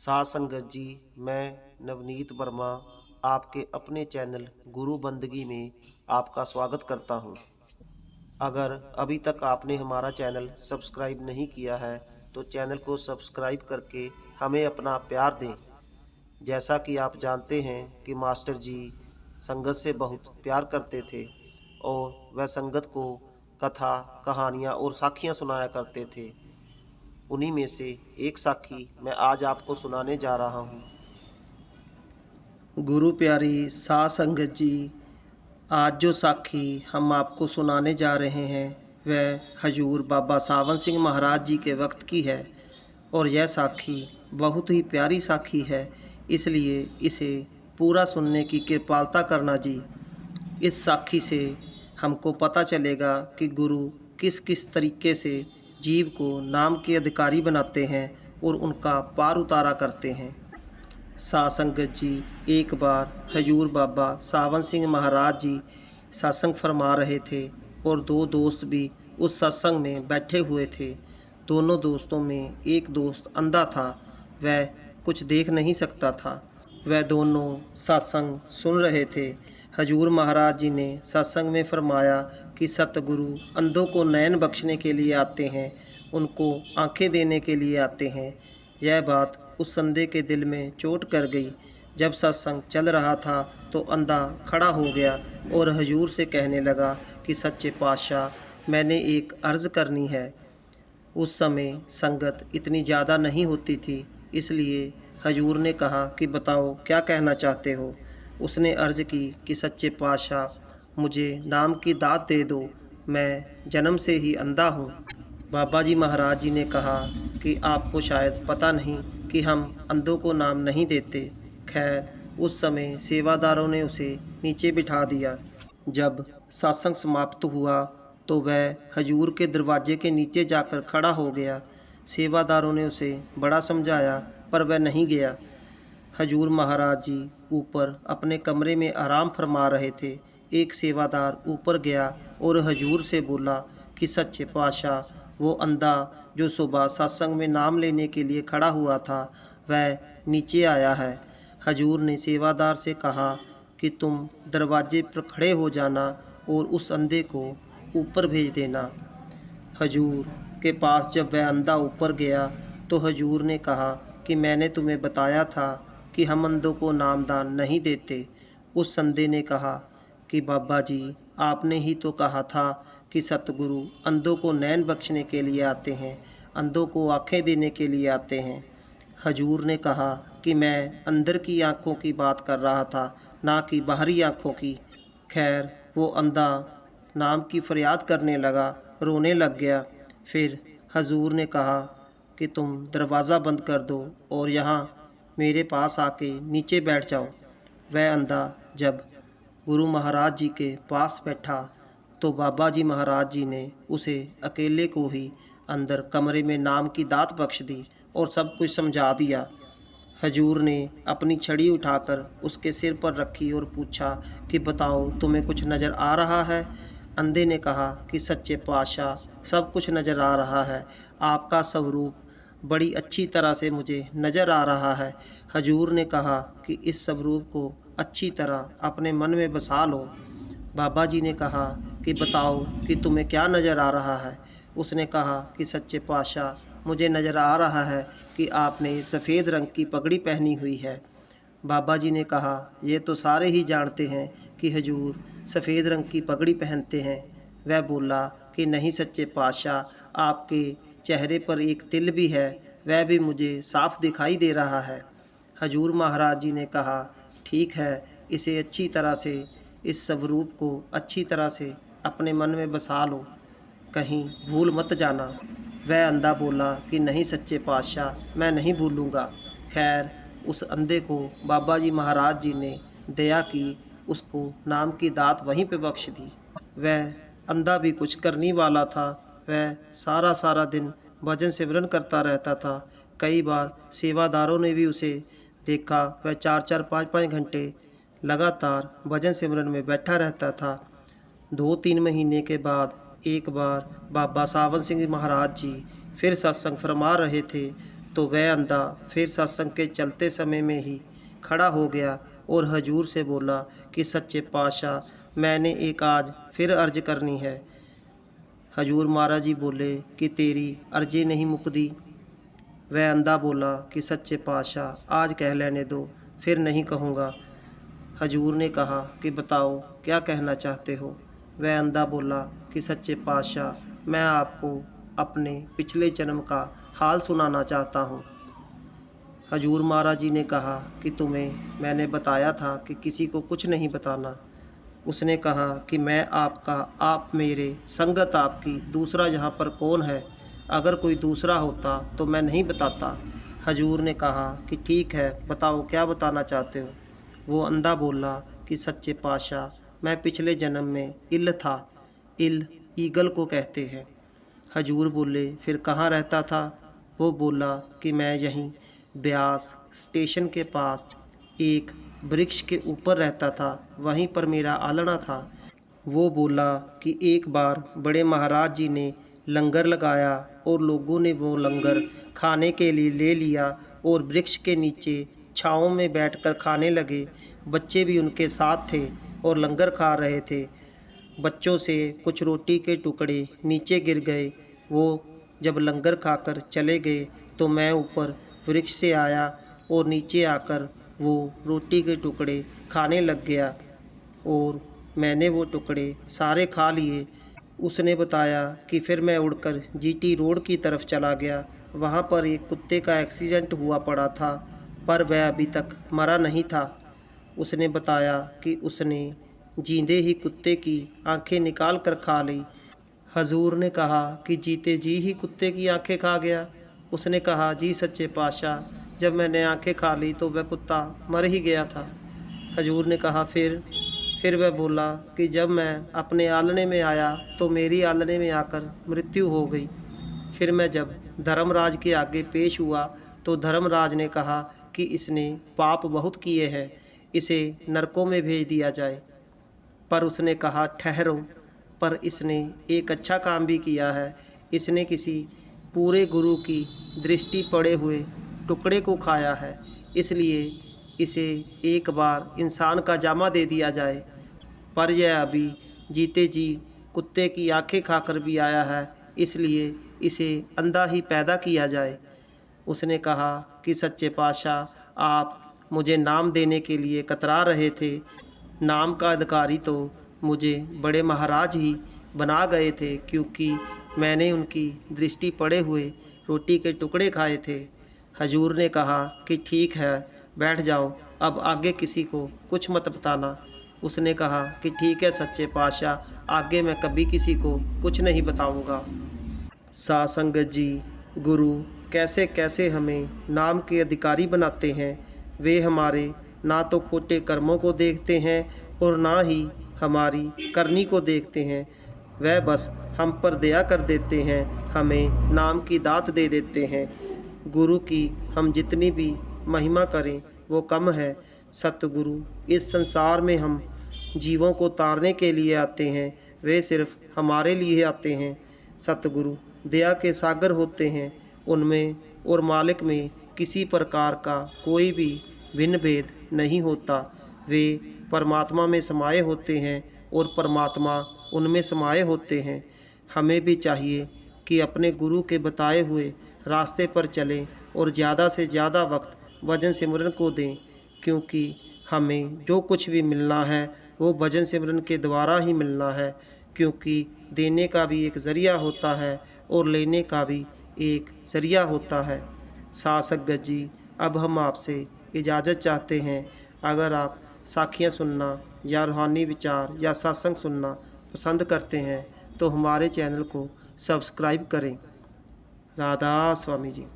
साथ संगत जी, मैं नवनीत वर्मा आपके अपने चैनल गुरु बंदगी में आपका स्वागत करता हूं। अगर अभी तक आपने हमारा चैनल सब्सक्राइब नहीं किया है तो चैनल को सब्सक्राइब करके हमें अपना प्यार दें। जैसा कि आप जानते हैं कि मास्टर जी संगत से बहुत प्यार करते थे और वह संगत को कथा, कहानियाँ और साखियाँ सुनाया करते थे। उन्हीं में से एक साखी मैं आज आपको सुनाने जा रहा हूँ। गुरु प्यारी साध संगत जी, आज जो साखी हम आपको सुनाने जा रहे हैं वह हजूर बाबा सावन सिंह महाराज जी के वक्त की है और यह साखी बहुत ही प्यारी साखी है, इसलिए इसे पूरा सुनने की कृपालता करना जी। इस साखी से हमको पता चलेगा कि गुरु किस किस तरीके से जीव को नाम के अधिकारी बनाते हैं और उनका पार उतारा करते हैं। साध संगत जी, एक बार हजूर बाबा सावन सिंह महाराज जी सत्संग फरमा रहे थे और दो दोस्त भी उस सत्संग में बैठे हुए थे। दोनों दोस्तों में एक दोस्त अंधा था, वह कुछ देख नहीं सकता था। वह दोनों सत्संग सुन रहे थे। हजूर महाराज जी ने सत्संग में फरमाया कि सतगुरु अंधों को नयन बख्शने के लिए आते हैं, उनको आंखें देने के लिए आते हैं। यह बात उस अंधे के दिल में चोट कर गई। जब सत्संग चल रहा था तो अंधा खड़ा हो गया और हजूर से कहने लगा कि सच्चे पातशाह, मैंने एक अर्ज़ करनी है। उस समय संगत इतनी ज़्यादा नहीं होती थी, इसलिए हजूर ने कहा कि बताओ क्या कहना चाहते हो। उसने अर्ज़ की कि सच्चे पातशाह, मुझे नाम की दात दे दो, मैं जन्म से ही अंधा हूँ। बाबा जी महाराज जी ने कहा कि आपको शायद पता नहीं कि हम अंधों को नाम नहीं देते। खैर, उस समय सेवादारों ने उसे नीचे बिठा दिया। जब सत्संग समाप्त हुआ तो वह हजूर के दरवाजे के नीचे जाकर खड़ा हो गया। सेवादारों ने उसे बड़ा समझाया पर वह नहीं गया। हजूर महाराज जी ऊपर अपने कमरे में आराम फरमा रहे थे। एक सेवादार ऊपर गया और हजूर से बोला कि सच्चे पातशाह, वो अंधा जो सुबह सत्संग में नाम लेने के लिए खड़ा हुआ था वह नीचे आया है। हजूर ने सेवादार से कहा कि तुम दरवाजे पर खड़े हो जाना और उस अंधे को ऊपर भेज देना। हजूर के पास जब वह अंधा ऊपर गया तो हजूर ने कहा कि मैंने तुम्हें बताया था कि हम अंधों को नामदान नहीं देते। उस अंधे ने कहा कि बाबा जी, आपने ही तो कहा था कि सतगुरु अंधों को नैन बख्शने के लिए आते हैं, अंधों को आंखें देने के लिए आते हैं। हजूर ने कहा कि मैं अंदर की आँखों की बात कर रहा था, ना कि बाहरी आँखों की। खैर, वो अंधा नाम की फरियाद करने लगा, रोने लग गया। फिर हजूर ने कहा कि तुम दरवाज़ा बंद कर दो और यहाँ मेरे पास आके नीचे बैठ जाओ। वह अंधा जब गुरु महाराज जी के पास बैठा तो बाबा जी महाराज जी ने उसे अकेले को ही अंदर कमरे में नाम की दात बख्श दी और सब कुछ समझा दिया। हजूर ने अपनी छड़ी उठाकर उसके सिर पर रखी और पूछा कि बताओ, तुम्हें कुछ नज़र आ रहा है। अंधे ने कहा कि सच्चे पातशाह, सब कुछ नज़र आ रहा है, आपका स्वरूप बड़ी अच्छी तरह से मुझे नज़र आ रहा है। हजूर ने कहा कि इस स्वरूप को अच्छी तरह अपने मन में बसा लो। बाबा जी ने कहा कि बताओ कि तुम्हें क्या नज़र आ रहा है। उसने कहा कि सच्चे पातशाह, मुझे नज़र आ रहा है कि आपने सफ़ेद रंग की पगड़ी पहनी हुई है। बाबा जी ने कहा, ये तो सारे ही जानते हैं कि हजूर सफ़ेद रंग की पगड़ी पहनते हैं। वह बोला कि नहीं सच्चे पातशाह, आपके चेहरे पर एक तिल भी है, वह भी मुझे साफ दिखाई दे रहा है। हजूर महाराज जी ने कहा, ठीक है, इसे अच्छी तरह से, इस स्वरूप को अच्छी तरह से अपने मन में बसा लो, कहीं भूल मत जाना। वह अंधा बोला कि नहीं सच्चे पातशाह, मैं नहीं भूलूंगा। खैर, उस अंधे को बाबा जी महाराज जी ने दया की, उसको नाम की दात वहीं पे बख्श दी। वह अंधा भी कुछ करने वाला था। वह सारा सारा दिन भजन सिमरन करता रहता था। कई बार सेवादारों ने भी उसे देखा, वह 4-4 5-5 घंटे लगातार भजन सिमरन में बैठा रहता था। 2-3 महीने के बाद एक बार बाबा सावन सिंह महाराज जी फिर सत्संग फरमा रहे थे तो वह अंधा फिर सत्संग के चलते समय में ही खड़ा हो गया और हजूर से बोला कि सच्चे पातशाह, मैंने एक आज फिर अर्ज करनी है। हजूर महाराज जी बोले कि तेरी अर्जी नहीं मुकदी। वह अंधा बोला कि सच्चे पातशाह, आज कह लेने दो, फिर नहीं कहूँगा। हजूर ने कहा कि बताओ क्या कहना चाहते हो। वह अंधा बोला कि सच्चे पातशाह, मैं आपको अपने पिछले जन्म का हाल सुनाना चाहता हूँ। हजूर महाराज जी ने कहा कि तुम्हें मैंने बताया था कि किसी को कुछ नहीं बताना। उसने कहा कि मैं आपका, आप मेरे, संगत आपकी, दूसरा यहाँ पर कौन है? अगर कोई दूसरा होता तो मैं नहीं बताता। हजूर ने कहा कि ठीक है, बताओ क्या बताना चाहते हो। वो अंधा बोला कि सच्चे पातशाह, मैं पिछले जन्म में इल था। इल ईगल को कहते हैं। हजूर बोले फिर कहाँ रहता था? वो बोला कि मैं यहीं ब्यास स्टेशन के पास एक वृक्ष के ऊपर रहता था, वहीं पर मेरा आलना था। वो बोला कि एक बार बड़े महाराज जी ने लंगर लगाया और लोगों ने वो लंगर खाने के लिए ले लिया और वृक्ष के नीचे छाँव में बैठकर खाने लगे। बच्चे भी उनके साथ थे और लंगर खा रहे थे। बच्चों से कुछ रोटी के टुकड़े नीचे गिर गए। वो जब लंगर खाकर चले गए तो मैं ऊपर वृक्ष से आया और नीचे आकर वो रोटी के टुकड़े खाने लग गया और मैंने वो टुकड़े सारे खा लिए। उसने बताया कि फिर मैं उड़कर जीटी रोड की तरफ चला गया। वहाँ पर एक कुत्ते का एक्सीडेंट हुआ पड़ा था, पर वह अभी तक मरा नहीं था। उसने बताया कि उसने जींदे ही कुत्ते की आंखें निकाल कर खा ली। हजूर ने कहा कि जीते जी ही कुत्ते की आंखें खा गया। उसने कहा जी सच्चे पातशाह, जब मैंने आंखें खा ली तो वह कुत्ता मर ही गया था। हजूर ने कहा फिर वह बोला कि जब मैं अपने आलने में आया तो मेरी आलने में आकर मृत्यु हो गई। फिर मैं जब धर्मराज के आगे पेश हुआ तो धर्मराज ने कहा कि इसने पाप बहुत किए हैं, इसे नरकों में भेज दिया जाए। पर उसने कहा ठहरो, पर इसने एक अच्छा काम भी किया है। इसने किसी पूरे गुरु की दृष्टि पड़े हुए टुकड़े को खाया है, इसलिए इसे एक बार इंसान का जामा दे दिया जाए। पर यह अभी जीते जी कुत्ते की आंखें खाकर भी आया है, इसलिए इसे अंधा ही पैदा किया जाए। उसने कहा कि सच्चे पातशाह, आप मुझे नाम देने के लिए कतरा रहे थे। नाम का अधिकारी तो मुझे बड़े महाराज ही बना गए थे, क्योंकि मैंने उनकी दृष्टि पड़े हुए रोटी के टुकड़े खाए थे। हजूर ने कहा कि ठीक है, बैठ जाओ, अब आगे किसी को कुछ मत बताना। उसने कहा कि ठीक है सच्चे पातशाह, आगे मैं कभी किसी को कुछ नहीं बताऊंगा। साध संगत जी, गुरु कैसे कैसे हमें नाम के अधिकारी बनाते हैं। वे हमारे ना तो खोटे कर्मों को देखते हैं और ना ही हमारी करनी को देखते हैं। वह बस हम पर दया कर देते हैं, हमें नाम की दात दे देते हैं। गुरु की हम जितनी भी महिमा करें वो कम है। सतगुरु इस संसार में हम जीवों को तारने के लिए आते हैं, वे सिर्फ हमारे लिए आते हैं। सतगुरु दया के सागर होते हैं, उनमें और मालिक में किसी प्रकार का कोई भी भिन्न भेद नहीं होता। वे परमात्मा में समाये होते हैं और परमात्मा उनमें समाये होते हैं। हमें भी चाहिए कि अपने गुरु के बताए हुए रास्ते पर चलें और ज़्यादा से ज़्यादा वक्त भजन सिमरन को दें, क्योंकि हमें जो कुछ भी मिलना है वो भजन सिमरन के द्वारा ही मिलना है। क्योंकि देने का भी एक ज़रिया होता है और लेने का भी एक ज़रिया होता है। साध संगत जी, अब हम आपसे इजाज़त चाहते हैं। अगर आप साखियाँ सुनना या रूहानी विचार या सत्संग सुनना पसंद करते हैं तो हमारे चैनल को सब्सक्राइब करें। राधा स्वामी जी।